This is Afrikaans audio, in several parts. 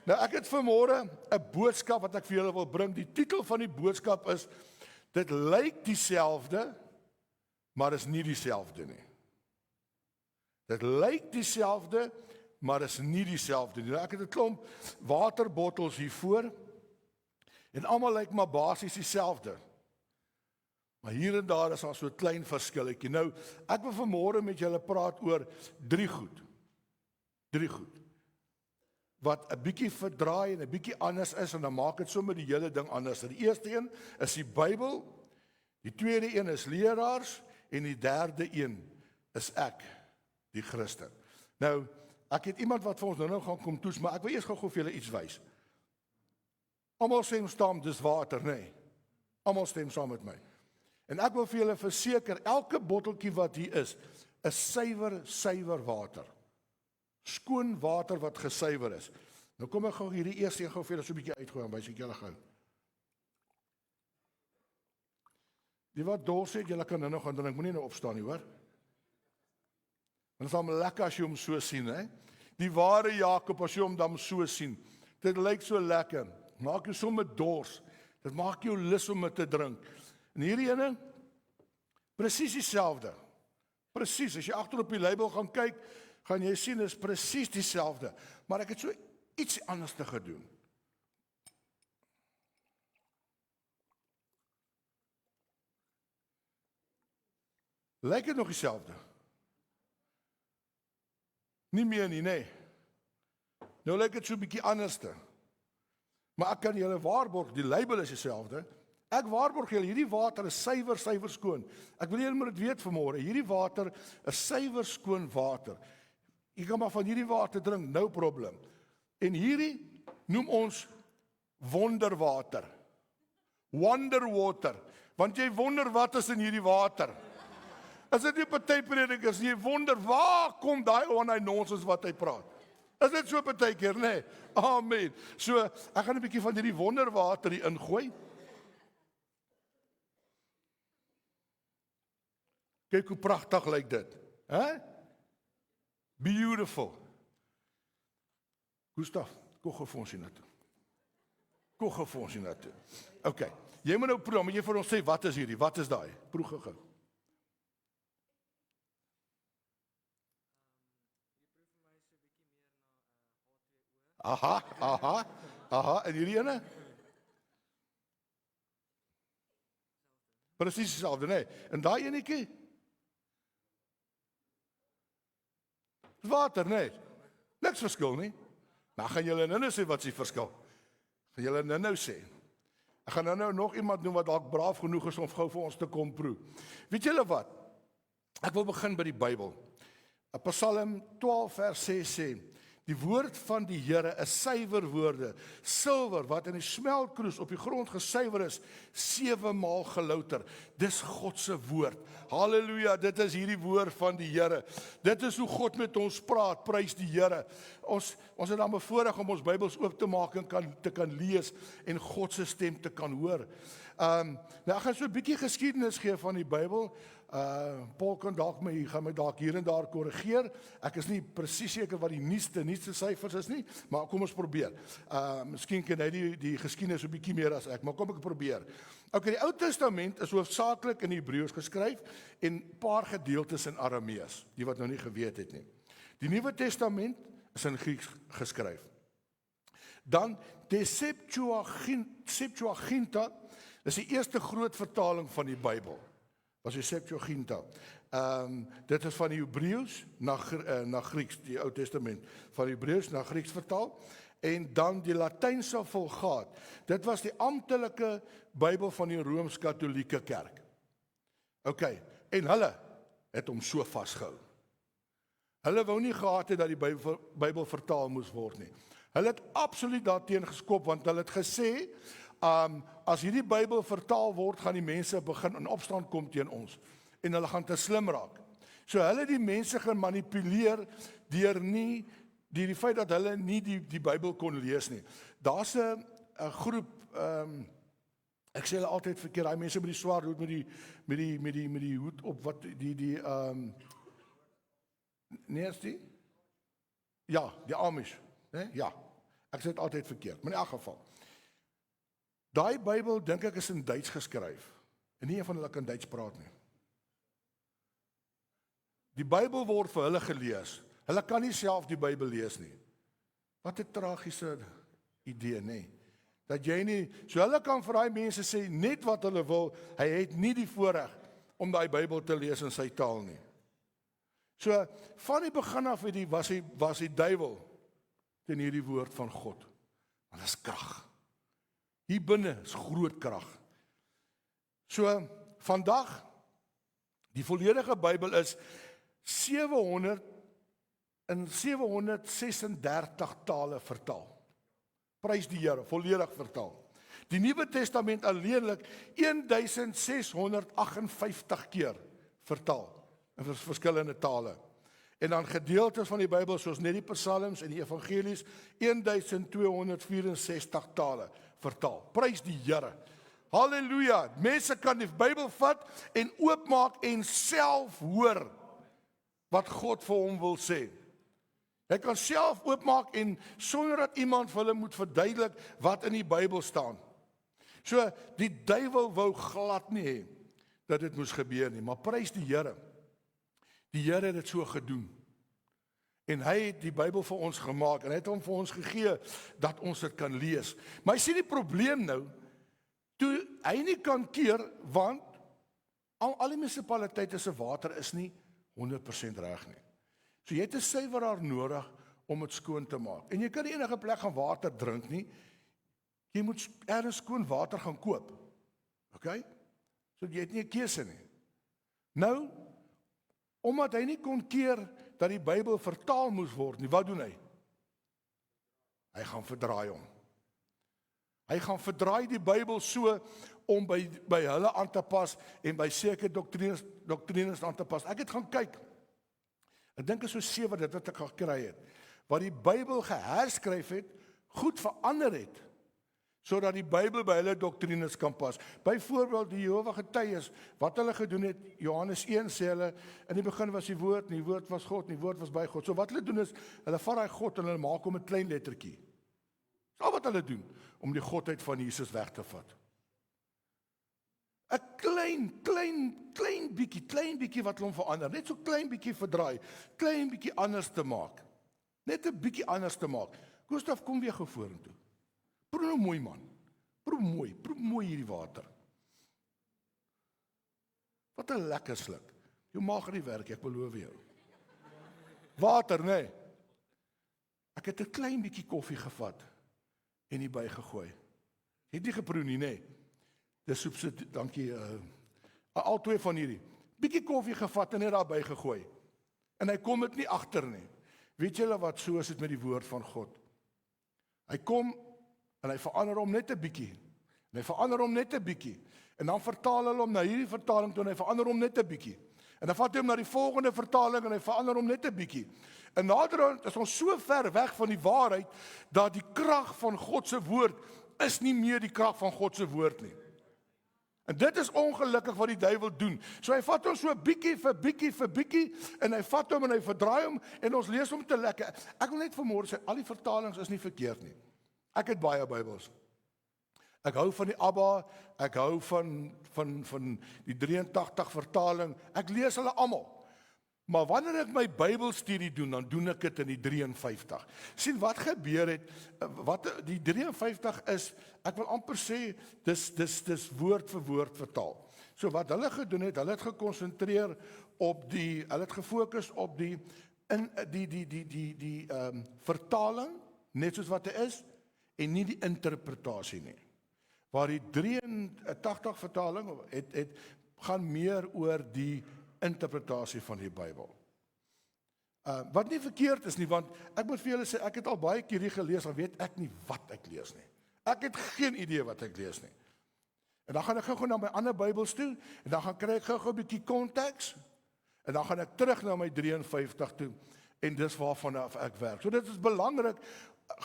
Nou ek het vanmôre 'n boodskap wat ek vir julle wil bring. Die titel van die boodskap is: dit lyk dieselfde, maar is nie dieselfde nie. Dit lyk dieselfde, maar is nie dieselfde nie. Nou ek het 'n klomp waterbottels hier voor en almal lyk maar basies dieselfde. Maar hier en daar is daar so 'n klein verskilletjie. Nou, ek wil vanmôre met julle praat oor drie goed. Wat 'n bietjie verdraai en 'n bietjie anders is, en dan maak dit sommer die hele ding anders. Die eerste een is die Bybel, die tweede een is leraars, en die derde een is ek, die Christen. Nou, ek het iemand wat vir ons nou gaan kom toets, maar ek wil eers gou vir julle iets wys. Almal stem saam, dis water, nee. Almal stem saam met my. En ek wil vir julle verseker, elke botteltjie wat hier is suiwer water. Skoon water wat gesuiwer is. Nou kom ek gou hierdie eerste een gou vir julle so 'n bietjie uitgooi en wys ek julle gou. Die wat dors het, julle kan nou gaan drink, moenie nou opstaan nie, hoor. Want dit is hom lekker as jy hom so sien, hè. Die ware Jakob as jy hom dan so sien. Dit lyk so lekker. Maak jou sommer dors. Dit maak jou lus om dit te drink. En hierdie ene, presies dieselfde. Presies, as jy agter op die label gaan kyk, gaan jy sien is presies dieselfde. Maar ek het so iets anders te gedoen. Lyk dit nog dieselfde? Nie meer nie, nee. Nou lyk dit so 'n bietjie anderste. Maar ek kan julle waarborg, die label is dieselfde. Ek waarborg julle, hierdie water is suiwer skoon. Ek wil julle moet dit weet vanmôre, hierdie water is suiwer skoon water. Jy kan maar van hierdie water drink, no problem. En hierdie noem ons wonderwater. Wonder water. Want jy wonder wat is in hierdie water. Is dit nie partypredikers, jy wonder waar kom daai ou aan hy nonsens wat hy praat. Is dit so partykeer, nê? Nee? Amen. So, ek gaan 'n bietjie van hierdie wonderwater hier ingooi. Kyk hoe pragtig lyk dit, hè? Beautiful. Gustav, kook vir ons hiernatoe. Kook vir ons hiernatoe. Okay, jy moet nou proe, moet jy vir ons sê wat is hierdie? Wat is daai? Proe gou. Aha, en hierdie ene? Presies dieselfde, nee. En daai enetjie? Water, nee. Niks verskil nie. Maar gaan julle nou sê wat is die verskil? Gaan julle nou sê? Ek gaan nou nog iemand noem wat dalk braaf genoeg is om gou vir ons te kom proe. Weet julle wat? Ek wil begin by die Bybel. Psalm 12 vers 6 sê: die woord van die Here is suiwer woorde, silwer wat in die smeltkroes op die grond gesuiwer is, 7 maal gelouter. Dis God se woord. Halleluja, dit is hierdie woord van die Here. Dit is hoe God met ons praat, prys die Here. Ons het dan bevoorreg om ons Bybels oop te maak en te kan lees en God se stem te kan hoor. Nou ek gaan so 'n bietjie geskiedenis gee van die Bybel. Paul kan gaan my dalk hier en daar korrigeer. Ek is nie presies seker wat die nuutste syfers is nie, maar kom ons probeer. Miskien ken hy die geskiedenis 'n bietjie meer as ek, maar kom ek probeer. Okay, die Ou Testament is hoofsaaklik in Hebreëus geskryf en 'n paar gedeeltes in Aramees, die wat nou nie geweet het nie. Die Nuwe Testament is in Grieks geskryf. Dan die Septuaginta is die eerste groot vertaling van die Bybel. Was die Septuaginta. Dit is van die Hebreëus na Grieks, die Ou Testament, van Hebreëus na Grieks vertaal, en dan die Latynse Vulgaat. Dit was die amptelike Bybel van die Rooms-Katolieke Kerk. Okay, en hulle het hom so vasgehou. Hulle wou nie gehad het dat die Bybel vertaal moes word nie. Hulle het absoluut daarteen geskop, want hulle het gesê, as hierdie Bybel vertaal word, gaan die mense begin in opstand kom teen ons, en hulle gaan te slim raak. So hulle het die mense gemanipuleer deur die feit dat hulle nie die Bybel kon lees nie. Daar's 'n groep, ek sê hulle altyd verkeerd, daai mense met die swaard hoed, met die hoed op, wat nee, is die? Ja, die Amish, né? Ja. Ek sê dit altyd verkeerd, maar in elk geval. Daai Bybel, dink ek, is in Duits geskryf. En nie een van hulle kan Duits praat nie. Die Bybel word vir hulle gelees. Hulle kan nie self die Bybel lees nie. Wat 'n tragiese idee, nê? Dat jy nie, so hulle kan vir daai mense sê net wat hulle wil, hy het nie die voorreg om daai Bybel te lees in sy taal nie. So, van die begin af was die duiwel teen hierdie woord van God. Want dit is krag. Hier binne is groot krag. So, vandag, die volledige Bybel is 736 tale vertaal. Prys die Here, volledig vertaal. Die Nuwe Testament alleenlik 1658 keer vertaal in verskillende tale. En dan gedeeltes van die Bybel soos net die Psalms en die Evangelies 1264 tale vertaal. Prys die Here. Halleluja. Mense kan die Bybel vat en oopmaak en self hoor wat God vir hom wil sê. Hy kan self oopmaak en sonder dat iemand vir hulle moet verduidelik wat in die Bybel staan. So, die duiwel wou glad nie hê dat dit moes gebeur nie, maar prys die Here. Die Here het dit so gedoen. En hy het die Bybel vir ons gemaak en hy het hom vir ons gegee dat ons dit kan lees. Maar jy sien die probleem nou, toe hy nie kan keer, want al die munisipaliteite se water is nie 100% reg nie. So jy het 'n suiweraar nodig om dit skoon te maak. En jy kan nie enige plek gaan water drink nie. Jy moet ergens skoon water gaan koop. OK? So jy het nie 'n keuse nie. Nou, omdat hy nie kon keer dat die Bybel vertaal moes word nie, wat doen hy? Hy gaan verdraai hom. Hy gaan verdraai die Bybel so om by hulle aan te pas en by sekere doktrines aan te pas. Ek het gaan kyk. Ek dink is so 7 dit wat ek gekry het. Wat die Bybel geherskryf het, goed verander het, sodat die Bybel by hulle doktrines kan pas. Byvoorbeeld die Jehova getuies, wat hulle gedoen het, Johannes 1 sê hulle, in die begin was die woord, en die woord was God, en die woord was by God. So wat hulle doen is, hulle vat daai God en hulle maak hom 'n klein lettertjie. Dis al wat hulle doen, om die godheid van Jesus weg te vat. 'n klein bietjie wat hulle hom verander, net so klein bietjie verdraai, klein bietjie anders te maak. Net 'n bietjie anders te maak. Gustav, kom weer gou vorentoe. Proe nou mooi man. Proe mooi hierdie water. Wat 'n lekker sluk. Jou maag gaan nie werk, ek beloof jou. Water, nee. Ek het 'n klein bietjie koffie gevat en hier by gegooi. Het nie geproe nie, nee. Dis soep, dankie, al twee van hierdie. Bietjie koffie gevat en net daarby gegooi. En hy kom dit nie agter nie. Weet julle wat, so is dit met die woord van God. Hy kom en hy verander hom net 'n bietjie. En hy verander hom net 'n bietjie. En dan vertaal hulle hom na hierdie vertaling toe en hy verander hom net 'n bietjie. En dan vat hy hom na die volgende vertaling en hy verander hom net 'n bietjie. En naderhand is ons so ver weg van die waarheid dat die krag van God se woord is nie meer die krag van God se woord nie. En dit is ongelukkig wat die duiwel doen. So hy vat ons so bietjie vir bietjie en hy vat hom en hy verdraai hom en ons lees hom te lekker. Ek wil net vanmôre sê, al die vertalings is nie verkeerd nie. Ek het baie Bybels. Ek hou van die Abba, ek hou van die 83 vertaling. Ek lees hulle almal. Maar wanneer ek my Bybelstudie doen, dan doen ek dit in die 53. Sien wat gebeur het, wat die 53 is, ek wil amper sê dis woord vir woord vertaal. So wat hulle gedoen het, hulle het gekonsentreer op hulle het gefokus op die vertaling, net soos wat dit is, en nie die interpretasie nie. Waar die 83 vertaling het gaan meer oor die interpretasie van die Bybel. Wat nie verkeerd is nie, want ek moet vir julle sê, ek het al baie keer hier gelees, dan weet ek nie wat ek lees nie. Ek het geen idee wat ek lees nie. En dan gaan ek gou na my ander Bybels toe, en dan gaan kry ek gou 'n bietjie konteks, en dan gaan ek terug na my 53 toe, en dis waarvan ek werk. So dit is belangrik,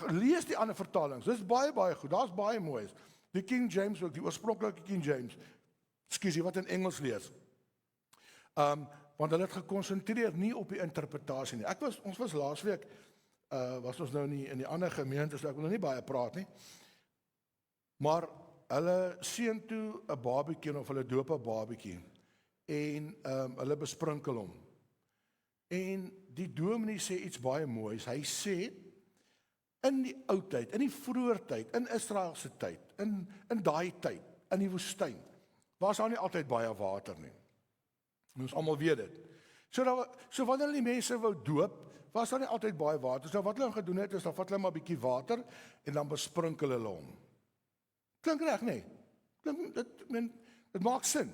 lees die ander vertalings, dis baie goed, daar's baie moois. Die King James ook, die oorspronklike King James, ekskuus, wat in Engels lees. Want hulle het gekonsentreer nie op die interpretasie nie. Ons was laasweek was ons nou in die ander gemeente, so ek wil nou nie baie praat nie, maar hulle seën toe 'n babatjie of hulle doop 'n babatjie, en hulle besprinkel hom. En die dominee sê iets baie moois, hy sê, in die ou tyd, in die vroeë tyd, in Israel se tyd, in daai tyd, in die woestyn, was daar nie altyd baie water nie. Ons almal weet dit. So wanneer die mense wou doop, was daar nie altyd baie water. So wat hulle gedoen het, is dan vat hulle maar 'n bietjie water, en dan besprinkel hulle hom. Klink reg, nee? Dit maak sin.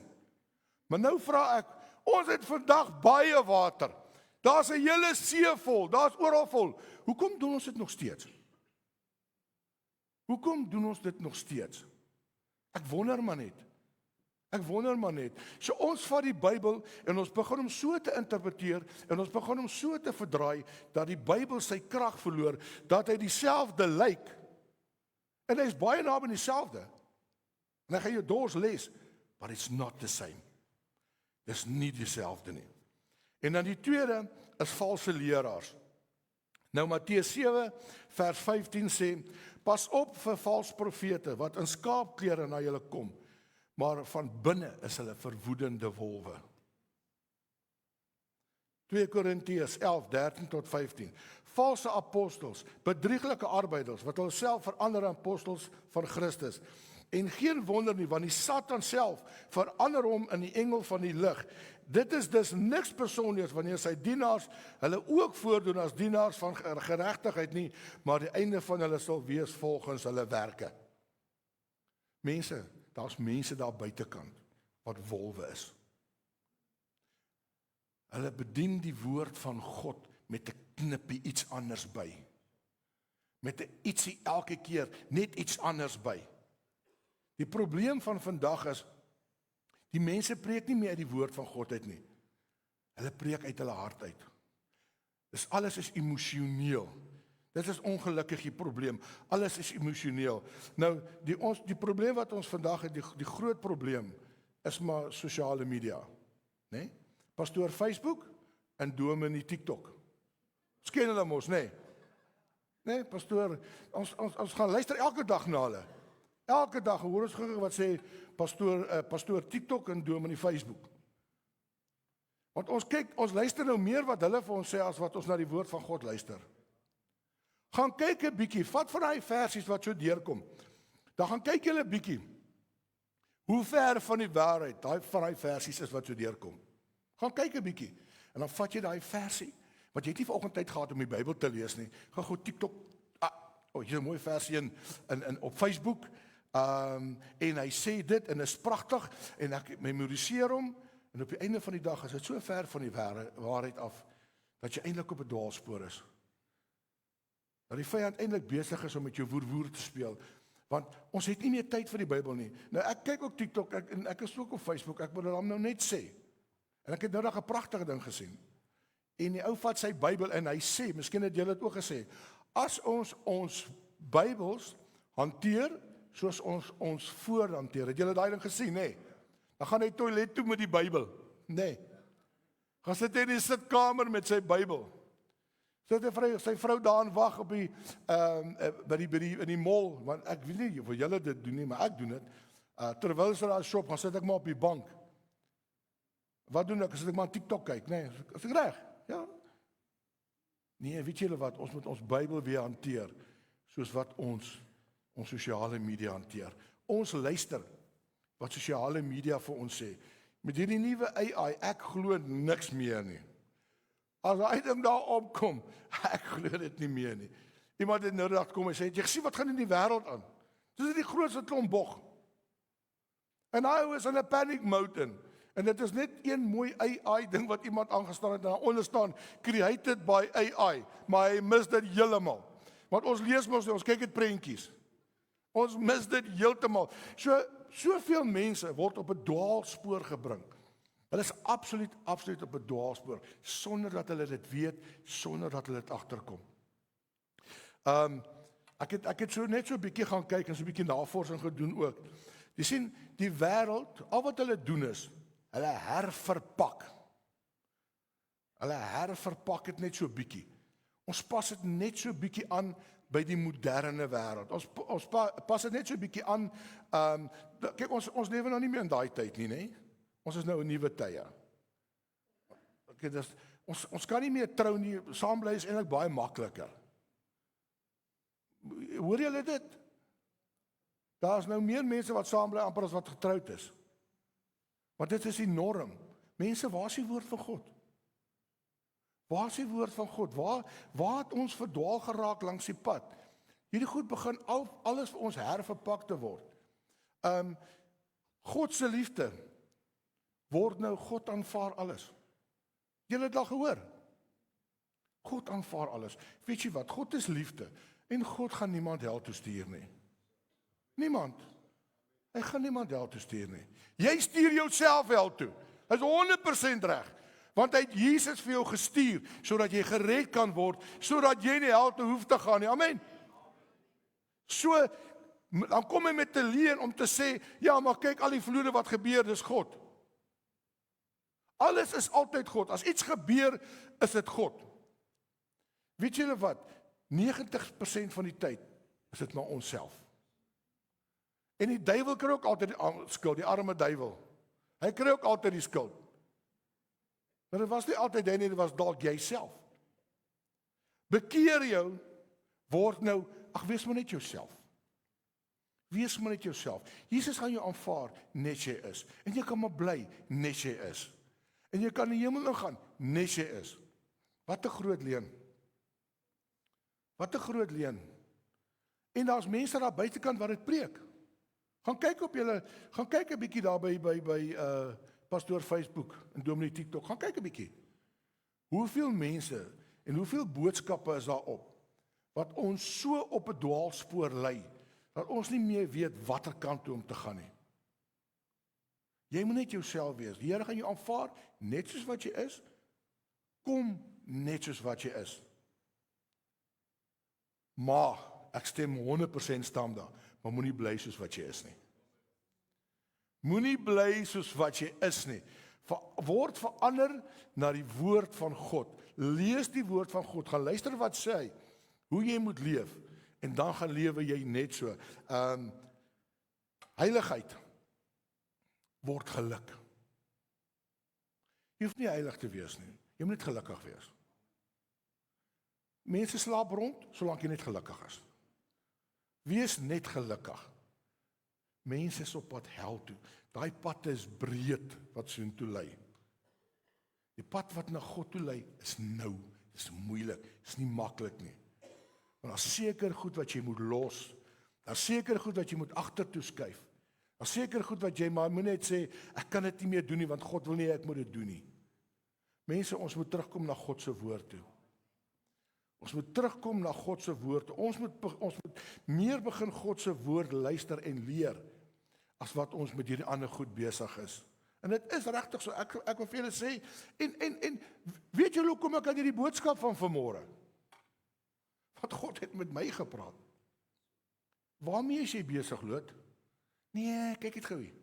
Maar nou vra ek, ons het vandag baie water. Daar's 'n hele see vol, daar's oral vol. Hoekom doen ons dit nog steeds? Hoekom doen ons dit nog steeds? Ek wonder maar net. So ons vat die Bybel en ons begin hom so te interpreteer en ons begin hom so te verdraai dat die Bybel sy krag verloor, dat hy dieselfde lyk. En hy's baie naby dieselfde. En hy gaan jou dors les, but it's not the same. Dis nie dieselfde nie. En dan die tweede is valse leraars. Nou Matteus 7 vers 15 sê, pas op vir valse profete wat in skaapklere na julle kom, maar van binne is hulle verwoedende wolwe. 2 Korintiërs 11, 13 tot 15. Valse apostels, bedrieglike arbeiders, wat hulle self verander apostels van Christus. En geen wonder nie, want die Satan self verander hom in die engel van die lig. Dit is dus niks persoonliks wanneer sy dienaars hulle ook voordoen as dienaars van geregtigheid nie, maar die einde van hulle sal wees volgens hulle werke. Mense, daar's mense daar buitekant wat wolwe is. Hulle bedien die woord van God met 'n knippie iets anders by. Met 'n ietsie elke keer, net iets anders by. Die probleem van vandag is, die mense preek nie meer uit die woord van God uit nie. Hulle preek uit hulle hart uit. Dus alles is emosioneel. Dit is ongelukkig die probleem. Alles is emosioneel. Nou, die probleem wat ons vandag het, die groot probleem, is maar sosiale media. Nee? Pastoor Facebook en dominee TikTok. Ons ken hulle mos, nee? Nee, pastoor, ons gaan luister elke dag na hulle. Elke dag hoor ons gou wat sê pastoor TikTok en dominee Facebook. Want ons luister nou meer wat hulle vir ons sê as wat ons na die woord van God luister. Gaan kyk 'n bietjie, vat van daai versies wat so deurkom. Dan gaan kyk julle 'n bietjie hoe ver van die waarheid van daai versies is wat so deurkom. Gaan kyk 'n bietjie en dan vat jy daai versie, want jy het nie vanoggend tyd gehad om die Bybel te lees nie. Gaan gou TikTok. Hier 'n mooi versie in op Facebook. En hy sê dit en is pragtig en ek memoriseer hom en op die einde van die dag is dit so ver van die waarheid af dat jy eintlik op 'n dwaalspoor is. Dat die vyand eintlik besig is om met jou woer te speel, want ons het nie meer tyd vir die Bybel nie. Nou ek kyk ook TikTok en ek is ook op Facebook, ek moet dit nou net sê. En ek het nou 'n pragtige ding gesien. En die ou vat sy Bybel en hy sê, miskien het julle dit ook gesê, as ons Bybels hanteer soos ons voorhanteer. Het julle daai ding gesien, nê? Dan gaan hy toilet toe met die Bybel, nê? Gaan sit hy in die sitkamer met sy Bybel. Sit sy vrou daar en wag op die in die mall, want ek weet nie of julle dit doen nie, maar ek doen dit. Terwyl sy daar shop, gaan sit ek maar op die bank. Wat doen ek? Sit ek maar TikTok kyk, nê? Is ek reg? Ja. Nee, weet julle wat? Ons moet ons Bybel weer hanteer soos wat ons sosiale media hanteer. Ons luister wat sosiale media vir ons sê. Met hierdie nuwe AI, ek glo niks meer nie. As hy ding daar opkom, ek glo dit nie meer nie. Iemand het nou dag kom en sê, jy gesien wat gaan in die wêreld aan? Dis die grootste klomp bog. En hy is in 'n panic mode in. En dit is net een mooi AI ding wat iemand aangestaan het en daaronder staan, created by AI, maar hy mis dit heeltemal. Want ons lees mos, ons kyk dit prentjies. Ons mis dit heeltemal. Soveel mense word op 'n dwaalspoor gebring. Hulle is absoluut op 'n dwaalspoor, sonder dat hulle dit weet, sonder dat hulle dit agterkom. Ek het so net so 'n bietjie gaan kyk en so 'n bietjie navorsing gedoen ook. Jy sien, die wêreld, al wat hulle doen is, hulle herverpak. Hulle herverpak dit net so 'n bietjie. Ons pas dit net so bietjie aan by die moderne wêreld. Ons pas dit net so bietjie aan. Kyk, ons lewe nou nie meer in daai tyd nie, nê? Ons is nou in nuwe tye. Okay, ons kan nie meer trou nie. Saambly is eintlik baie makliker. Hoor julle dit? Daar is nou meer mense wat saambly amper as wat getroud is. Want dit is die norm. Mense, waar is die woord van God? Waar is die woord van God? Waar het ons verdwaal geraak langs die pad? Hierdie goed begin alles vir ons herverpak te word. God se liefde word nou, God aanvaar alles. Julle het al gehoor? God aanvaar alles. Weet jy wat? God is liefde. En God gaan niemand hel toe stuur nie. Niemand. Hy gaan niemand hel toe stuur nie. Jy stuur jouself hel toe. Hy is 100% reg. Want hy het Jesus vir jou gestuur, sodat jy gered kan word, sodat jy nie hel toe hoef te gaan nie. Amen. So, dan kom hy met 'n leuen om te sê, ja, maar kyk al die vloede wat gebeur, dis God. Alles is altyd God. As iets gebeur, is dit God. Weet julle wat? 90% van die tyd is dit maar onsself. En die duiwel kry ook altyd die skuld, die arme duiwel. Hy kry ook altyd die skuld. Maar dit was nie altyd hy nie, dit was dalk jouself. Bekeer jou, word nou, wees maar net jouself. Wees maar net jouself. Jesus gaan jou aanvaar, net jy is. En jy kan maar bly, net jy is. En jy kan in die hemel ingaan, net jy is. Wat 'n groot leuen. Wat 'n groot leuen. En daar's mense daar buitekant wat dit preek. Gaan kyk 'n bietjie daar by Pastoor Facebook en Dominee TikTok. Gaan kyk 'n bietjie. Hoeveel mense en hoeveel boodskappe is daar op wat ons so op 'n dwaalspoor lei dat ons nie meer weet watter kant toe om te gaan nie. Jy moet net jouself wees. Die Here gaan jou aanvaar net soos wat jy is. Kom net soos wat jy is. Maar ek stem 100% staan daar, maar moenie bly soos wat jy is nie. Moenie bly soos wat jy is nie. Word verander na die woord van God. Lees die woord van God, gaan luister wat sê hy, hoe jy moet leef, en dan gaan lewe jy net so. Heiligheid word geluk. Jy hoef nie heilig te wees nie, jy moet net gelukkig wees. Mense slaap rond, solank jy net gelukkig is. Wees net gelukkig. Mense is op pad hel toe. Daai pad is breed wat soontoe lei. Die pad wat na God toe lei is nou, is moeilik, is nie maklik nie. Want daar's seker goed wat jy moet los. Daar's seker goed wat jy moet agtertoe skuif. Daar's seker goed wat jy maar moet net sê, ek kan dit nie meer doen nie want God wil nie ek moet dit doen nie. Mense, ons moet terugkom na God se woord toe. Ons moet terugkom na God se woord. Ons moet meer begin God se woord luister en leer as wat ons met hierdie ander goed besig is. En dit is regtig so, ek wil vir julle sê, en weet julle hoekom ek aan hierdie boodskap van vanmôre? Want God het met my gepraat. Waarmee is jy besig, Loot? Nee, kyk dit gou hier.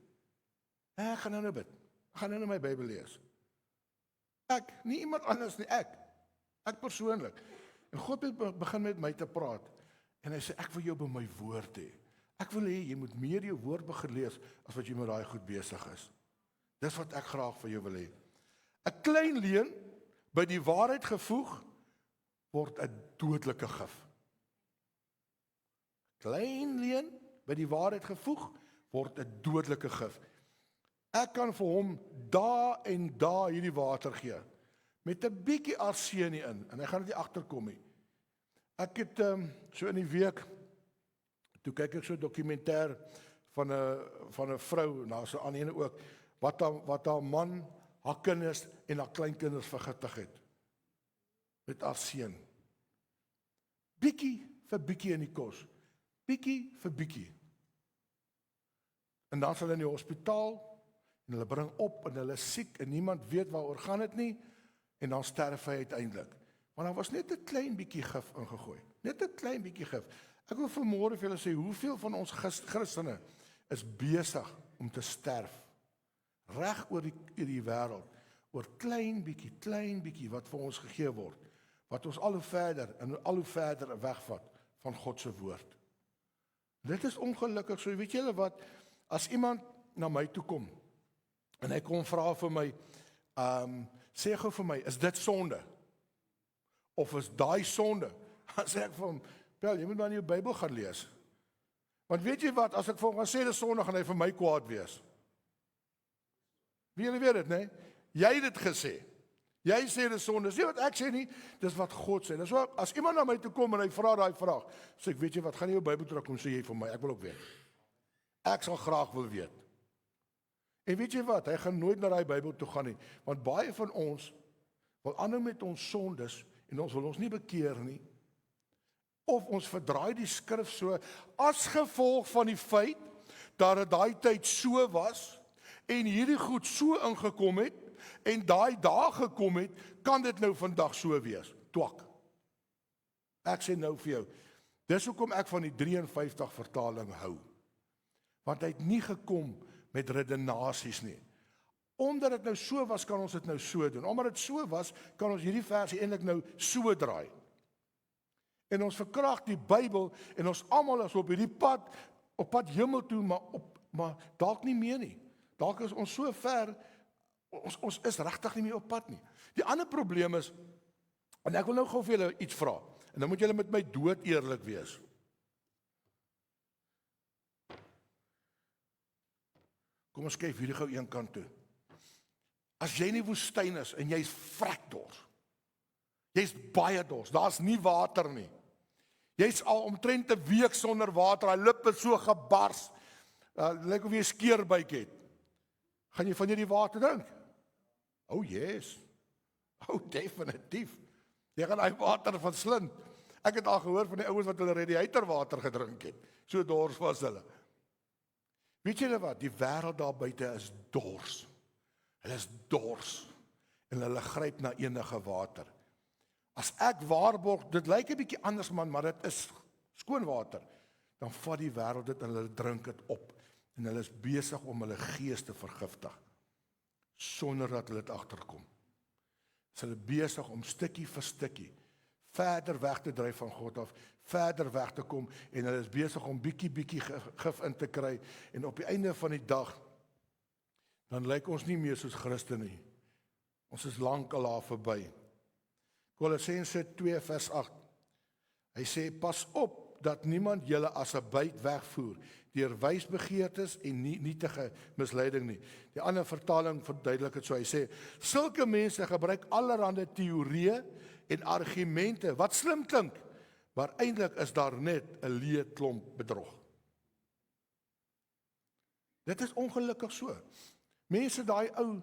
Ek gaan nou bid. Ek gaan nou my Bybel lees. Ek, nie iemand anders nie, ek persoonlik. En God het begin met my te praat. En hy sê, ek wil jou by my woord hê. Ek wil hê, jy moet meer jou woord begin lees, as wat jy met daai goed besig is. Dis wat ek graag vir jou wil hê. 'n Klein leuen, by die waarheid gevoeg, word 'n dodelike gif. Klein leuen, by die waarheid gevoeg, word 'n dodelike gif. Ek kan vir hom dae en dae hierdie water gee, met 'n bietjie arsenie in, en hy gaan dit nie agterkom nie. Ek het so in die week, toe kyk ek so 'n dokumentêr van 'n vrou, nou so aan ene ook, wat haar man, haar kinders en haar kleinkinders vergiftig het. Met arseen. Bietjie vir bietjie in die kos. Bietjie vir bietjie. En dan sal hulle in die hospitaal, en hulle bring op, en hulle is siek, en niemand weet waaroor gaan dit nie, en dan sterf hy uiteindelik. Want daar was net 'n klein bietjie gif ingegooi. Net 'n klein bietjie gif. Ek wil vanmôre vir julle sê, hoeveel van ons Christene is besig om te sterf, reg oor die wêreld, oor klein bietjie wat vir ons gegee word. wat ons al hoe verder en al hoe verder wegvat van God se woord. Dit is ongelukkig, so weet julle wat, as iemand na my toe kom, en hy kom vra vir my, sê gou vir my, is dit sonde? Of is daai sonde? Dan sê ek vir hom, wel, jy moet maar in jou Bybel gaan lees. Want weet jy wat, as ek vir hom gaan sê dit is sonde, gaan hy vir my kwaad wees. Wie julle weet dit, nee? Jy het dit gesê. Jy sê dit is sonde. Dis nie wat ek sê nie, dis wat God sê. Dis wat, as iemand na my toe kom en hy vra daai vraag, sê ek, weet jy wat, gaan jy jou Bybel terugkom, sê jy vir my, ek wil ook weet. Ek sal graag wil weet. En weet jy wat, hy gaan nooit na daai Bybel toe gaan nie, want baie van ons wil aanhou met ons sondes, en ons wil ons nie bekeer nie, of ons verdraai die skrif so, as gevolg van die feit, dat het daai tyd so was, en hierdie goed so ingekom het, en daai dag gekom het, kan dit nou vandag so wees, twak. Ek sê nou vir jou, dis hoekom ek van die 53 vertaling hou, want hy het nie gekom met redenasies nie. Omdat dit nou so was, kan ons dit nou so doen. Omdat dit so was, kan ons hierdie versie eintlik nou so draai. En ons verkrag die Bybel, en ons almal is op hierdie pad, op pad hemel toe, maar dalk nie meer nie. Dalk is ons so ver, ons is regtig nie meer op pad nie. Die ander probleem is, en ek wil nou gou vir julle iets vra, en dan moet julle met my dood eerlik wees. Kom ons kyk hierdie gou een kant toe. As jy in die woestyn is en jy's vrek dors, jy's baie dors, daar's nie water nie. Jy's al omtrent 'n week sonder water, hy lip is so gebars, lyk of jy 'n skeerbuik het. Gaan jy van hierdie water drink? Oh yes, oh definitief. Jy gaan daai water van slind. Ek het al gehoor van die ouens wat hulle radiator water gedrink het. So dors was hulle. Weet julle wat, die wêreld daar buite is dors. Hulle is dors en hulle gryp na enige water. As ek waarborg, dit lyk 'n bietjie anders man, maar dit is skoon water, dan vat die wêreld dit en hulle drink dit op en hulle is besig om hulle gees te vergiftig sonder dat hulle dit agterkom. Hulle is besig om stukkie vir stukkie verder weg te dryf van God af, verder weg te kom en hulle is besig om bietjie gif in te kry en op die einde van die dag dan lyk ons nie meer soos Christene nie. Ons is lankal daar verby. Kolossense 2 vers 8. Hy sê pas op dat niemand julle as 'n byt wegvoer deur wysbegeertes en nietige misleiding nie. Die ander vertaling verduidelik dit so. Hy sê sulke mense gebruik allerlei teorieë en argumente wat slim klink, maar eintlik is daar net 'n leë klomp bedrog. Dit is ongelukkig so. Mense daai ou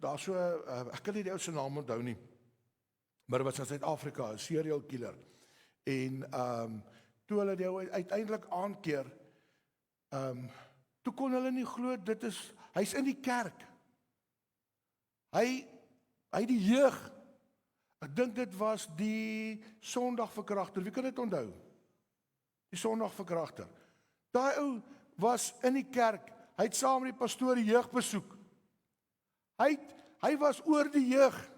daar so ek kan nie die ou se naam onthou nie. Maar dit was in Suid-Afrika, 'n serial killer. En toe hulle die ou uiteindelik aankeer, toe kon hulle nie glo hy's in die kerk. Hy die jeug. Ek dink dit was die Sondagverkragter. Wie kan dit onthou? Die Sondagverkragter. Daai ou was in die kerk. Hy het saam met die pastoor die jeug besoek. Hy was oor die jeug.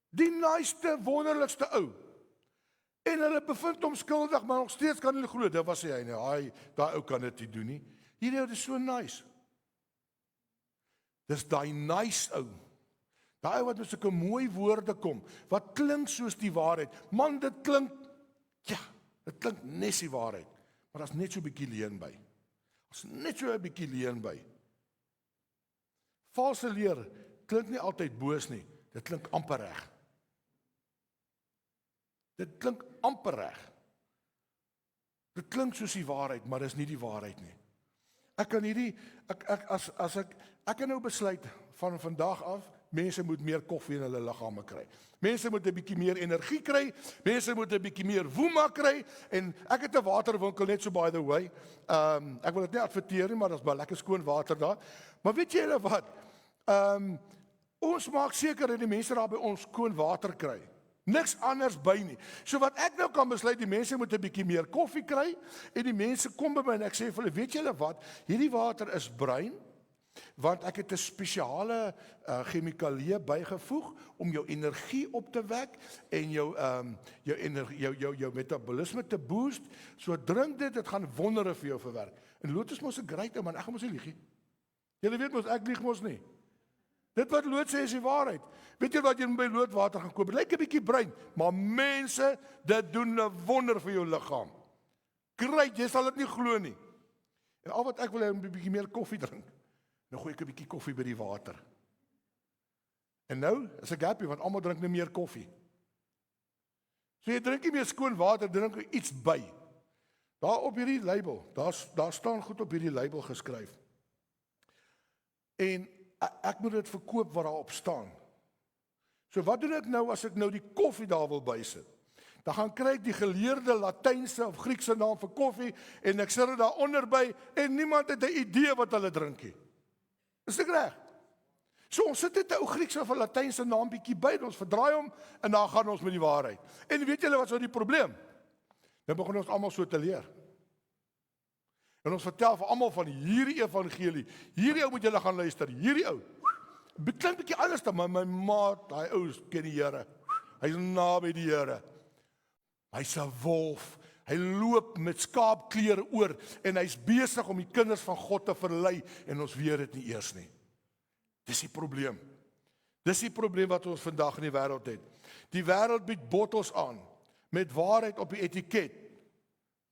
Die naaste, wonderlikste ou. En hulle bevind hom skuldig, maar nog steeds kan hulle glo, dit was hy nie. Daai ou kan dit nie doen nie. Hierdie ou is so nice. Dis daai nice ou. Daai ou wat met sulke mooi woorde kom, wat klink soos die waarheid. Man, dit klink net die waarheid. Maar daar's net so 'n bietjie leuen by. Daar's net so 'n bietjie leuen by. Valse leer klink nie altyd boos nie. Dit klink amper reg. Dit klink amper reg. Dit klink soos die waarheid, maar dis nie die waarheid nie. Ek kan nou besluit van vandag af, mense moet meer koffie in hulle liggame kry. Mense moet 'n bietjie meer energie kry, mense moet 'n bietjie meer woema kry en ek het 'n waterwinkel net so by the way. Ek wil dit nie adverteer nie, maar daar's baie lekker skoon water daar. Maar weet julle wat? Ons maak seker dat die mense daar by ons skoon water kry. Niks anders by nie. So wat ek nou kan besluit, die mense moet 'n bietjie meer koffie kry en die mense kom by my en ek sê vir hulle, weet julle wat? Hierdie water is bruin Want ek het 'n spesiale chemikalie bygevoeg om jou energie op te wek en jou metabolisme te boost. So drink dit gaan wondere vir jou verwerk. En lood is mos 'n great ou man, ek gaan mos nie lieg nie. Julle weet mos, ek lieg mos nie. Dit wat lood sê is die waarheid. Weet jy wat jy by loodwater gaan koop? Dit lyk 'n bietjie bruin, maar mense, dit doen 'n wonder vir jou liggaam. Great, jy sal dit nie glo nie. En al wat ek wil hê, 'n bietjie meer koffie drink. Nou gooi ek 'n bietjie koffie by die water. En nou is ek happy want almal drink nou meer koffie. So jy drink nie meer skoon water, drink jy iets by. Daar op hierdie label, daar staan goed op hierdie label geskryf. En ek moet dit verkoop wat daarop staan. So wat doen ek nou as ek nou die koffie daar wil bysit? Dan gaan kry ek die geleerde Latynse of Griekse naam vir koffie en ek sit dit daaronder by en niemand het 'n idee wat hulle drink nie. Is dit reg? So ons sit net 'n ou Griekse of 'n Latynse naam bietjie by, ons verdraai hom en dan gaan ons met die waarheid. En weet julle wat so die probleem? Dan begin ons almal so te leer. En ons vertel vir almal van hierdie evangelie. Hierdie ou moet julle gaan luister. Hierdie ou. Klink bietjie anders dan my maat, daai ou ken die Here. Hy's naby die Here. Hy's 'n wolf. Hy loop met skaapklere oor en hy's besig om die kinders van God te verlei en ons weet dit nie eers nie. Dis die probleem. Dis die probleem wat ons vandag in die wêreld het. Die wêreld bied bottels aan met waarheid op die etiket.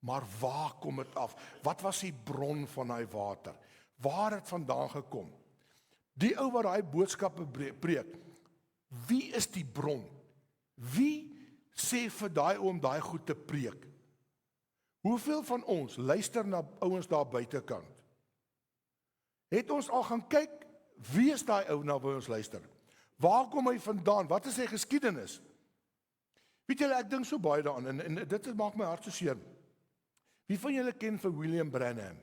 Maar waar kom dit af? Wat was die bron van daai water? Waar het vandaan gekom? Die ou wat daai boodskappe preek, wie is die bron? Wie sê vir daai ou om daai goed te preek? Hoeveel van ons luister na ouens daar buitekant? Het ons al gaan kyk, wie is daai ou na wie ons luister? Waar kom hy vandaan? Wat is sy geskiedenis? Weet julle, ek dink so baie daaraan en dit maak my hart so seer. Wie van julle ken vir William Branham?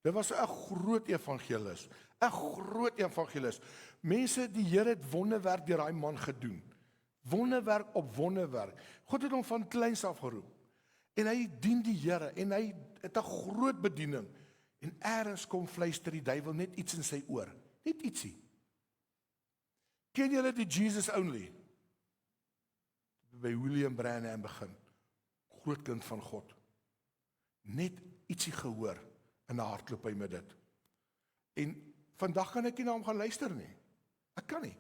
Dit was 'n groot evangelis. 'n Groot evangelis. Mense, die Here het wonderwerk deur daai man gedoen. Wonderwerk op wonderwerk. God het hom van kleins af geroep. En hy dien die Here en hy het 'n groot bediening. En eers kom fluister die duiwel net iets in sy oor. Net ietsie. Ken julle die Jesus Only? By William Branham begin. Groot kind van God. Net ietsie gehoor en hardloop hy met dit. En vandag kan ek nie na hom gaan luister nie. Ek kan nie.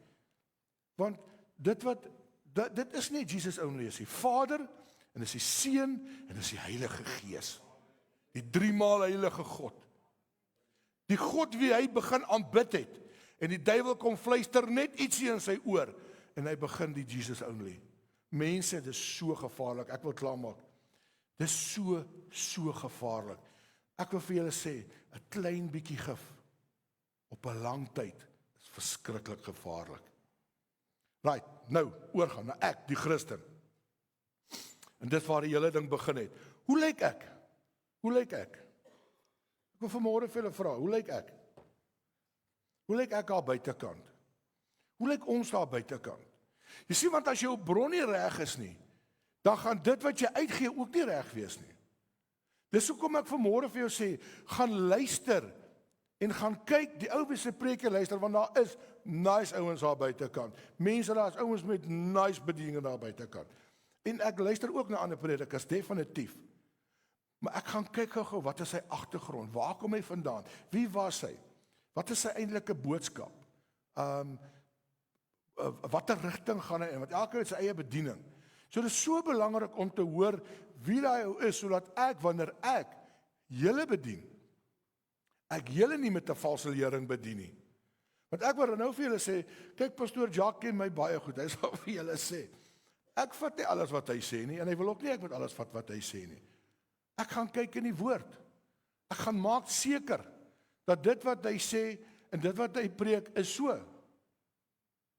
Want dit is nie Jesus Only, is die Vader en is die Seun en is die Heilige Gees. Die 3-maal heilige God. Die God wie hy begin aanbid het. En die duiwel kom fluister net ietsie in sy oor en hy begin die Jesus Only. Mense, dit is so gevaarlik. Ek wil klaarmaak. Dit is so gevaarlik. Ek wil vir julle sê, 'n klein bietjie gif op 'n lang tyd is verskriklik gevaarlik. Right, nou oorgaan na ek, die Christen. En dit waar die hele ding begin het. Hoe lyk ek? Hoe lyk ek? Ek wil vanmôre vir julle vra, hoe lyk ek? Hoe lyk ek daar buitekant? Hoe lyk ons daar buitekant? Jy sien, want as jou bron nie reg is nie, dan gaan dit wat jy uitgee ook nie reg wees nie. Dis hoekom ek vanmôre vir jou sê, gaan luister en gaan kyk, die ou wie se preke luister, want daar is nice ouens daar buitekant. Mense, daar is ouens met nice bedieninge daar buitekant. En ek luister ook na ander predikers, definitief. Maar ek gaan kyk gou, wat is sy agtergrond? Waar kom hy vandaan? Wie was hy? Wat is sy eintlike boodskap? Watter rigting gaan hy in? Want elke het sy eie bediening. So dit is so belangrik om te hoor wie daai ou is, sodat ek, wanneer ek julle bedien, ek julle nie met 'n valse lering bedien nie. Want ek wil nou vir julle sê, kyk, pastoor Jacques ken my baie goed, hy sal vir julle sê, ek vat nie alles wat hy sê nie, en hy wil ook nie ek moet alles vat wat hy sê nie. Ek gaan kyk in die woord. Ek gaan maak seker dat dit wat hy sê en dit wat hy preek is so.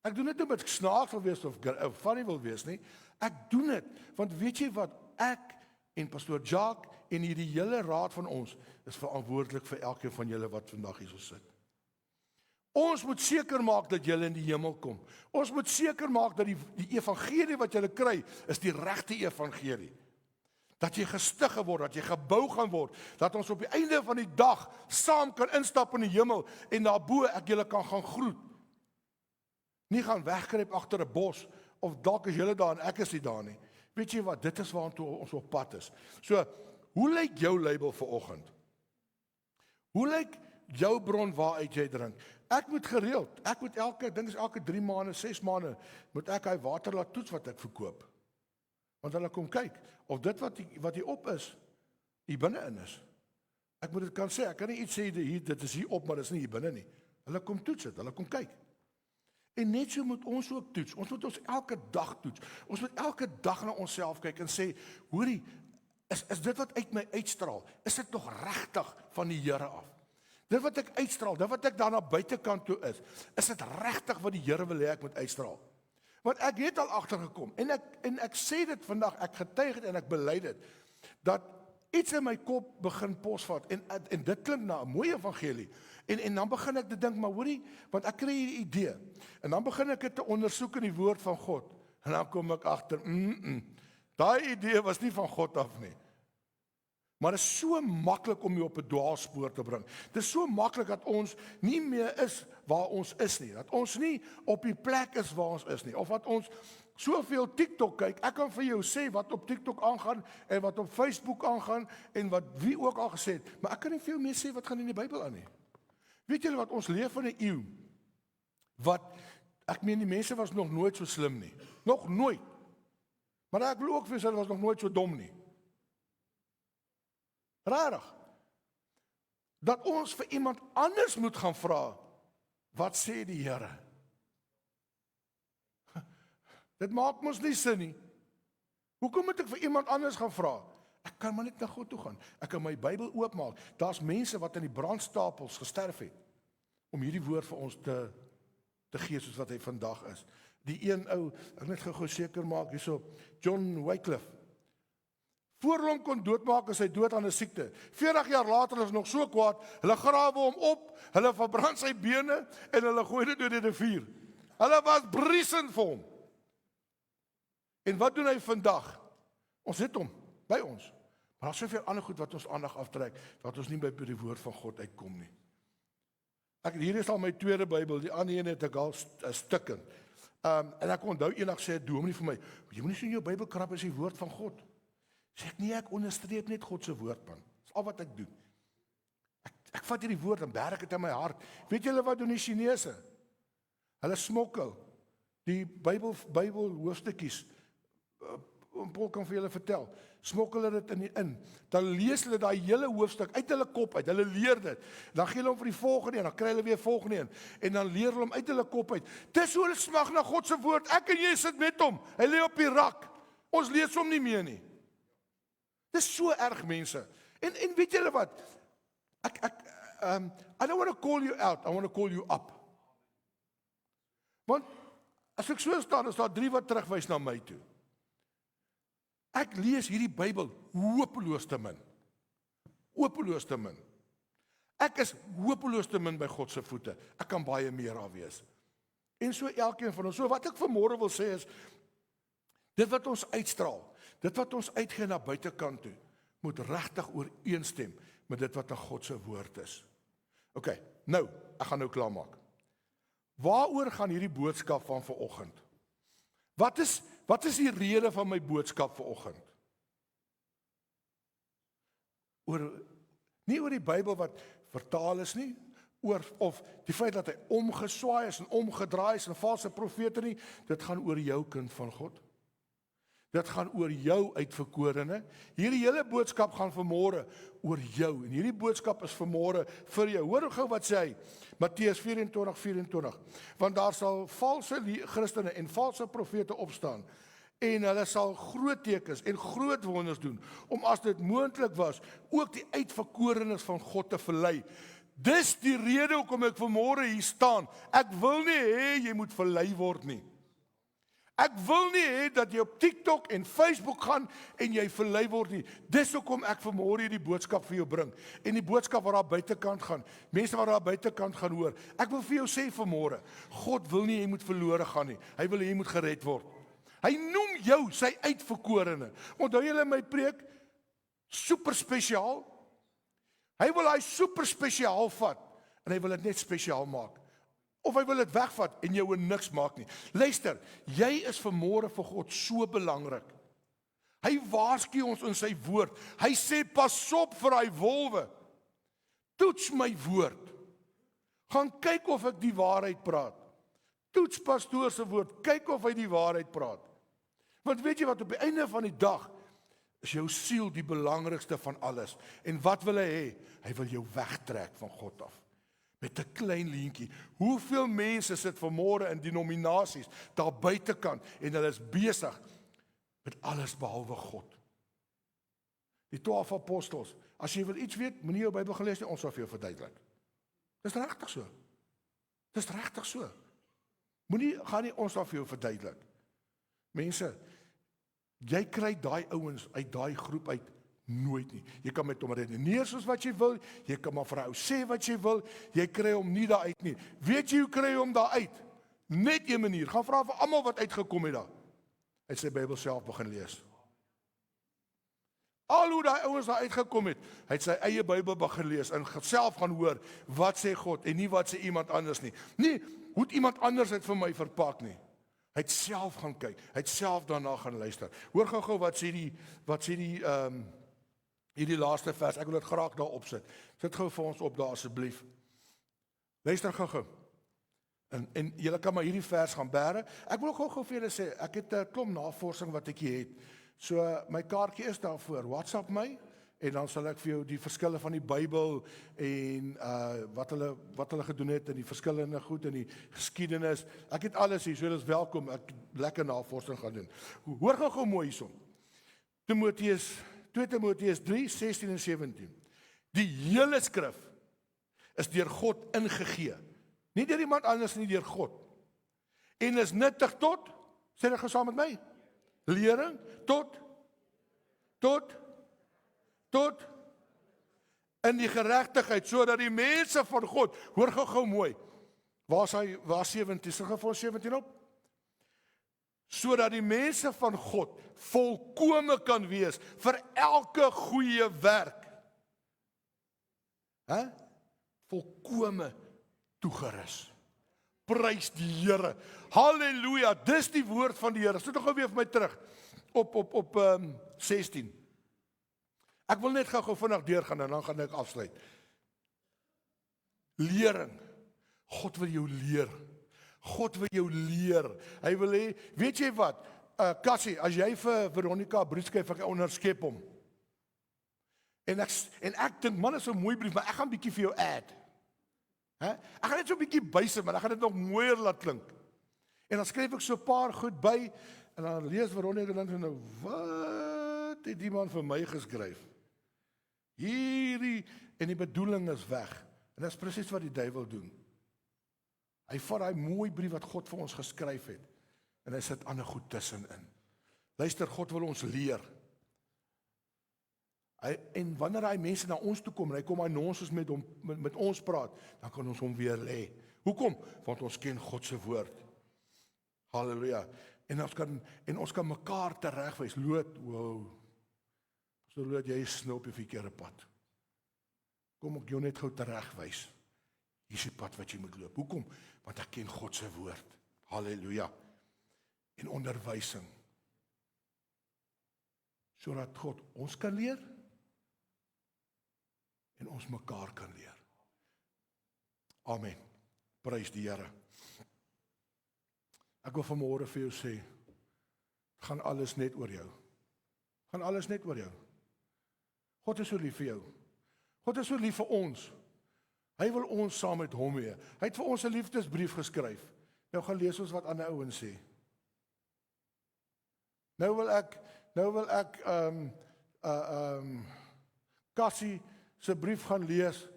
Ek doen dit nie met snaaks wil wees of funny wil wees nie. Ek doen dit want weet jy wat, ek en pastoor Jacques en hierdie hele raad van ons is verantwoordelik vir elkeen van julle wat vandag hier so sit. Ons moet seker maak dat julle in die hemel kom. Ons moet seker maak dat die evangelie wat julle kry is die regte evangelie. Dat jy gestig word, dat jy gebou gaan word, dat ons op die einde van die dag saam kan instap in die hemel en daarbo ek julle kan gaan groet. Nie gaan wegkruip agter 'n bos of dalk is julle daar en ek is nie daar nie. Weet jy wat, dit is waartoe ons op pad is. So, hoe lyk jou label vanoggend? Hoe lyk jou bron waaruit jy drink? Ek moet gereeld, ek moet elke 3 maande, 6 maande, moet ek hy water laat toets wat ek verkoop. Want hulle kom kyk, of dit wat hier op is, hier binne-in is. Ek moet dit kan sê, ek kan nie iets sê, dit is hier op, maar dit is nie hier binne nie. Hulle kom toets het, hulle kom kyk. En net so moet ons ook toets, ons moet ons elke dag toets. Ons moet elke dag na onsself kyk en sê, hoorie, is dit wat uit my uitstraal, is dit nog regtig van die Here af? Dit wat ek uitstraal, dit wat ek daar na buitekant toe is dit regtig wat die Here wil hê ek moet uitstraal? Want ek het al agtergekom, en ek sê dit vandag, ek getuig dit en ek bely dit, dat iets in my kop begin posvat, en dit klink na 'n mooi evangelie, en dan begin ek te dink, maar hoorie, want ek kry hierdie idee, en dan begin ek dit te ondersoek in die woord van God, en dan kom ek agter, daai idee was nie van God af nie. Maar dit is so maklik om jou op 'n dwaalspoor te bring. Dit is so maklik dat ons nie meer is waar ons is nie. Dat ons nie op die plek is waar ons is nie. Of dat ons soveel TikTok kyk. Ek kan vir jou sê wat op TikTok aangaan en wat op Facebook aangaan en wat wie ook al gesê het. Maar ek kan nie vir jou meer sê wat gaan in die Bybel aan nie. Weet julle wat, ons leef in 'n eeu wat, ek meen die mense was nog nooit so slim nie. Nog nooit. Maar ek wil ook vir hulle was nog nooit so dom nie. Rarig. Dat ons vir iemand anders moet gaan vra, wat sê die Here? Dit maak mos nie sin nie. Hoekom moet ek vir iemand anders gaan vra? Ek kan maar net na God toe gaan. Ek kan my Bybel oopmaak. Daar's mense wat in die brandstapels gesterf het, om hierdie woord vir ons te gee soos wat hy vandag is. Die een ou, ek net gou seker maak hierso, John Wycliffe, voor hom kon doodmaak as hy dood aan 'n siekte. 40 jaar later is nog so kwaad, hulle grawe hom op, hulle verbrand sy bene en hulle gooi dit deur die rivier. Hulle was briesend vir hom. En wat doen hy vandag? Ons het hom by ons. Maar daar's soveel ander goed wat ons aandag aftrek, dat ons nie by die woord van God uitkom nie. Hier is al my tweede Bybel, die ander een het ek al stukkend. En ek onthou eendag sê 'n dominee vir my, jy moet nie so in jou Bybel krap as die woord van God. Sê ek nie, ek onderstreep net God se woord, man. Dis al wat ek doen. Ek vat hierdie woord en berg dit in my hart. Weet julle wat doen die Chinese? Hulle smokkel die Bybel hoofstukkies. Paul kan vir julle vertel. Smokkel hulle dit in. Dan lees hulle daai hele hoofstuk uit hulle kop uit. Hulle leer dit. Dan gee hulle hom vir die volgende een, dan kry hulle weer volgende een. En dan leer hulle hom uit hulle kop uit. Dis hoe hulle smag na God se woord. Ek en jy sit met hom. Hy lê op die rak. Ons lees hom nie meer nie. Dis so erg, mense. En weet julle wat? I don't want to call you out, I want to call you up. Want as ek so staan, is daar 3 wat terugwys na my toe. Ek lees hierdie Bybel hopeloos te min. Hopeloos te min. Ek is hopeloos te min by God se voete. Ek kan baie meer daar wees. En so elkeen van ons. So wat ek vanmôre wil sê is, dit wat ons uitstraal, dit wat ons uitgee na buitekant toe, moet regtig ooreenstem met dit wat in God se woord is. OK, nou, ek gaan nou klaarmaak. Waaroor gaan hierdie boodskap van vanoggend? Wat is die rede van my boodskap vanoggend? Nie oor die Bybel wat vertaal is nie, of die feit dat hy omgeswaai is en omgedraai is en valse profete nie, dit gaan oor jou kind van God. Dit gaan oor jou uitverkorene. Hierdie hele boodskap gaan vanmôre oor jou. En hierdie boodskap is vanmôre vir jou. Hoor gou wat sê hy? Matteus 24:24. Want daar sal valse Christene en valse profete opstaan. En hulle sal groot tekens en groot wonders doen, om as dit moontlik was, ook die uitverkorenes van God te verlei. Dis die rede hoekom ek vanmôre hier staan. Ek wil nie hê jy moet verlei word nie. Ek wil nie hê dat jy op TikTok en Facebook gaan en jy verlei word nie. Dis hoekom ek vanmôre hierdie boodskap vir jou bring. En die boodskap wat daar buitekant gaan, mense wat daar buitekant gaan hoor. Ek wil vir jou sê vanmôre, God wil nie jy moet verlore gaan nie. Hy wil hê jy moet gered word. Hy noem jou sy uitverkorene. Onthou julle my preek? super spesiaal. Hy wil hy super spesiaal vat en hy wil dit net spesiaal maak. Of hy wil dit wegvat en jou in niks maak nie. Luister, jy is vanmôre vir God so belangrik. Hy waarsku ons in sy woord. Hy sê pas op vir hy wolwe. Toets my woord. Gaan kyk of ek die waarheid praat. Toets pastoor se woord. Kyk of hy die waarheid praat. Want weet jy wat, op die einde van die dag is jou siel die belangrikste van alles. En wat wil hy hê? Hy wil jou wegtrek van God af. Met 'n klein leentjie. Hoeveel mense sit vanmôre in denominasies daar buitekant en hulle is besig met alles behalwe God. Die 12 apostels. As jy wil iets weet, moenie jou Bybel gelees nie, ons sal vir jou verduidelik. Dis regtig so. Dis regtig so. Moenie gaan nie, ons sal vir jou verduidelik. Mense, jy kry daai ouens uit daai groep uit nooit nie. Jy kan met hom redeneer soos wat jy wil, jy kan maar vir 'n ou sê wat jy wil, jy kry hom nie daar uit nie. Weet jy hoe kry jy hom daar uit? Net een manier. Gaan vra vir almal wat uitgekom het daar. Hy sy Bybel self begin lees. Al hoe daai ouens daar uitgekom het, hy het sy eie Bybel begin lees en self gaan hoor wat sê God en nie wat sê iemand anders nie. Nee, hoe het iemand anders dit vir my verpak nie. Hy het self gaan kyk, hy het self daarna gaan luister. Hoor gou-gou wat sê die hierdie laaste vers. Ek wil dit graag daar opsit. Sit gou vir ons op daar asseblief. Luister gou-gou. En julle kan maar hierdie vers gaan bære. Ek wil gou-gou vir julle sê, ek het 'n klomp navorsing wat ek hier het. So my kaartjie is daarvoor. WhatsApp my en dan sal ek vir jou die verskille van die Bybel en wat hulle gedoen het en die verskillende goed en die geskiedenis. Ek het alles hier, so dis welkom. Ek lekker navorsing gaan doen. Hoor gou mooi hierson. 2 Timoteus 3, 16 en 17. Die hele skrif is deur God ingegee. Nie deur iemand anders nie, deur God. En is nuttig tot, sê dit gesaam met my, lering, tot in die geregtigheid, sodat die mense van God, hoor gou mooi, waar 17, sê gou vir ons 17 op, sodat die mense van God volkome kan wees vir elke goeie werk. Volkome toegerus. Prys die Here. Halleluja, dis die woord van die Here. Sit nog gou weer vir my terug op 16. Ek wil net gou vinnig deurgaan en dan gaan ek afsluit. Lering. God wil jou leer. God wil jou leer. Hy wil hê, weet jy wat? Cassie, as jy vir Veronica 'n brief skryf, ek onderskep hom. En ek dink, man, is so 'n mooi brief, maar ek gaan bietjie vir jou add. Ek gaan net so 'n bietjie bysit, maar ek gaan dit nog mooier laat klink. En dan skryf ek so 'n paar goed by en dan lees Veronica en dan nou, wat het die man vir my geskryf? Hierdie en die bedoeling is weg. En dit is presies wat die duiwel doen. Hy vat daai mooi brief wat God vir ons geskryf het en hy sit ander goed tussenin. Luister, God wil ons leer. En wanneer hy mense na ons toe kom en hy kom hy nonsens met ons praat, dan kan ons hom weer lê. Hoekom? Want ons ken God se woord. Halleluja. En ons kan mekaar teregwys. Loot, wow. So Loot, jy is nou op die verkeerde pad. Kom ek jou net gou teregwys. Hier is die pad wat jy moet loop. Hoekom? Want ek ken God se woord. Halleluja. En onderwysing. Sodat God ons kan leer en ons mekaar kan leer. Amen. Prys die Here. Ek wil vanmôre vir jou sê, gaan alles net oor jou. Gaan alles net oor jou. God is so lief vir jou. God is so lief vir ons. Hy wil ons saam met hom hê. Hy het vir ons 'n liefdesbrief geskryf. Nou gaan lees ons wat ander ouens sê. Nou wil ek Cassie se brief gaan lees,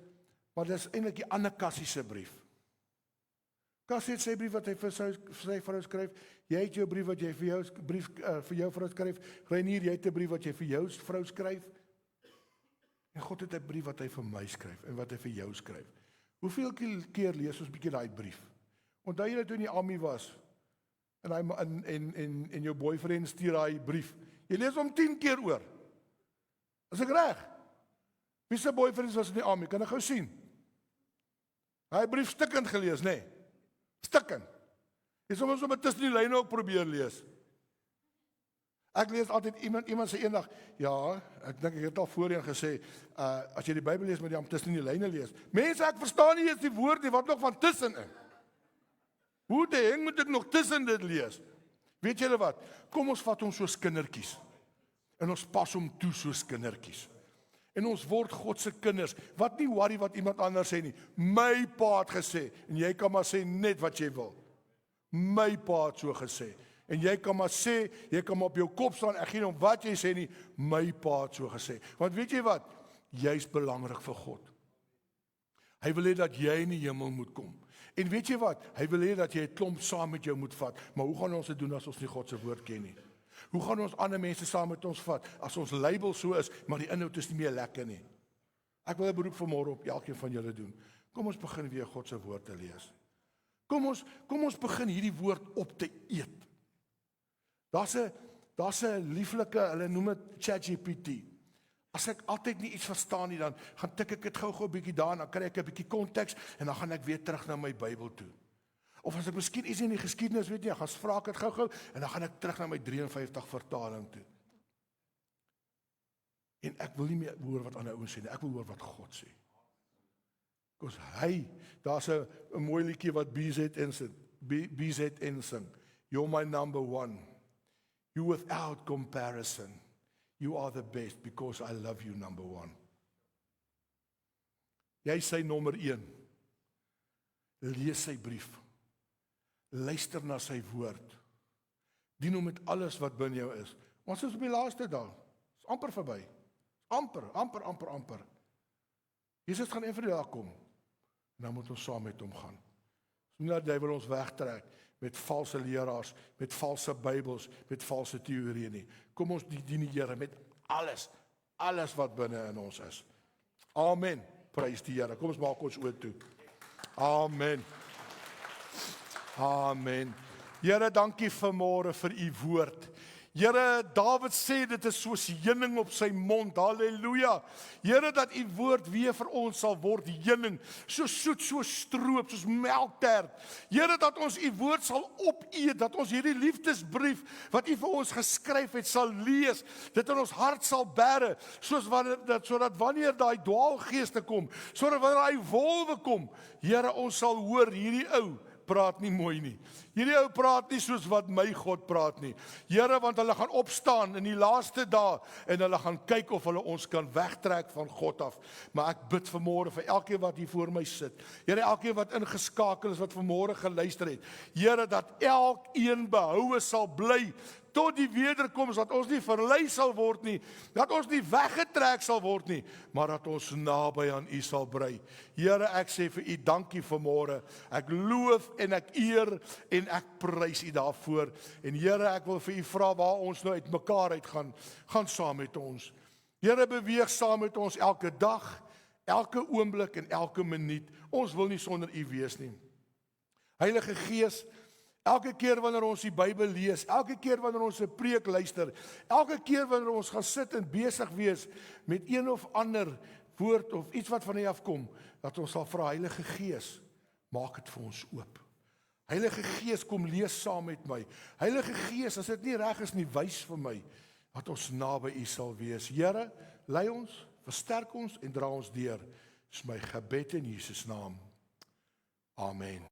maar dis eintlik die ander Cassie se brief. Cassie het sy brief wat hy vir sy vrou skryf. Jy het jou brief wat jy vir jou vrou skryf. Reinier, jy het 'n brief wat jy vir jou vrou skryf. En God het 'n brief wat hy vir my skryf en wat hy vir jou skryf. Hoeveel keer lees ons bietjie daai brief? Onthou jy dat toe in die army was en jou boyfriend stuur daai brief. Jy lees hom 10 keer oor. Is ek reg? Wie se boyfriend was in die army? Kan ek gou sien? Hy brief stikkend gelees, nê? Stikkend. Jy soms sommer tussen die lyne ook probeer lees. Ek lees altyd iemand sê eendag, ja, ek dink ek het al voorheen gesê, as jy die Bybel lees, moet jy hom tussen die lyne lees. Mense, ek verstaan nie eens die woord nie, wat nog van tussenin? Hoe die heng moet ek nog tussen dit lees? Weet julle wat? Kom ons vat hom soos kindertjies. En ons pas hom toe soos kindertjies. En ons word God se kinders. Wat nie worry wat iemand anders sê nie. My pa het gesê, en jy kan maar sê net wat jy wil. My pa het so gesê. En jy kan maar sê, jy kan maar op jou kop staan, ek gee nie om wat jy sê nie, my pa het so gesê. Want weet jy wat? Jy's belangrik vir God. Hy wil hê dat jy in die hemel moet kom. En weet jy wat? Hy wil hê dat jy 'n klomp saam met jou moet vat. Maar hoe gaan ons dit doen as ons nie God se woord ken nie? Hoe gaan ons ander mense saam met ons vat as ons label so is, maar die inhoud is nie meer lekker nie? Ek wil 'n beroep vanmôre op elkeen van julle doen. Kom ons begin weer God se woord te lees. Kom ons begin hierdie woord op te eet. Daar's 'n lieflike, hulle noem dit ChatGPT. As ek altyd nie iets verstaan nie, dan gaan tik ek dit gou-gou 'n bietjie daar en dan kry ek 'n bietjie konteks en dan gaan ek weer terug na my Bybel toe. Of as ek miskien iets in die geskiedenis weet nie, ek gaan vra ek dit gou-gou en dan gaan ek terug na my 53 vertaling toe. En ek wil nie meer hoor wat ander ouens sê nie, ek wil hoor wat God sê. Because daar's 'n mooi liedjie wat BZN sing. You're my number one. You without comparison. You are the best because I love you, number one. Jy sê nommer 1. Lees sy brief. Luister na sy woord. Dien hom met alles wat binne jou is. Ons is op die laaste dag. Is amper verby. Amper. Jesus gaan een van die dag kom. En dan moet ons saam met hom gaan. So nie dat hy wil ons wegtrek met valse leraars, met valse Bybels, met valse teorieë nie. Kom ons dien die Here met alles wat binne in ons is. Amen. Prys die Here. Kom ons maak ons oë toe. Amen. Amen. Here, dankie vanmôre vir u woord. Here, Dawid sê dit is soos heuning op sy mond. Halleluja. Here, dat u woord weer vir ons sal word heuning, so soet, so stroop, soos melktert. Here, dat ons u woord sal opeet, dat ons hierdie liefdesbrief wat u vir ons geskryf het sal lees, dit in ons hart sal bære, sodat wanneer daai dwaalgeeste kom, sodat wanneer daai wolwe kom, Here, ons sal hoor hierdie ou praat nie mooi nie. Hierdie ou praat nie soos wat my God praat nie. Here, want hulle gaan opstaan in die laaste dae en hulle gaan kyk of hulle ons kan wegtrek van God af. Maar ek bid vanmôre vir elkeen wat hier voor my sit. Here, elkeen wat ingeskakel is, wat vanmôre geluister het. Here, dat elkeen behoue sal bly tot die wederkoms, dat ons nie verlei sal word nie, dat ons nie weggetrek sal word nie, maar dat ons naby aan u sal bly. Here, ek sê vir u dankie vanmôre. Ek loof en ek eer en ek prys u daarvoor. En Here, ek wil vir u vra waar ons nou uit mekaar uitgaan, gaan saam met ons. Here, beweeg saam met ons elke dag, elke oomblik en elke minuut. Ons wil nie sonder u wees nie. Heilige Gees, elke keer wanneer ons die Bybel lees, elke keer wanneer ons 'n preek luister, elke keer wanneer ons gaan sit en besig wees met een of ander woord of iets wat van U afkom, dat ons sal vra, Heilige Gees, maak dit vir ons oop. Heilige Gees, kom lees saam met my. Heilige Gees, as dit nie reg is nie, wys vir my, dat ons naby U sal wees. Here, lei ons, versterk ons en dra ons deur. Dis my gebed in Jesus naam. Amen.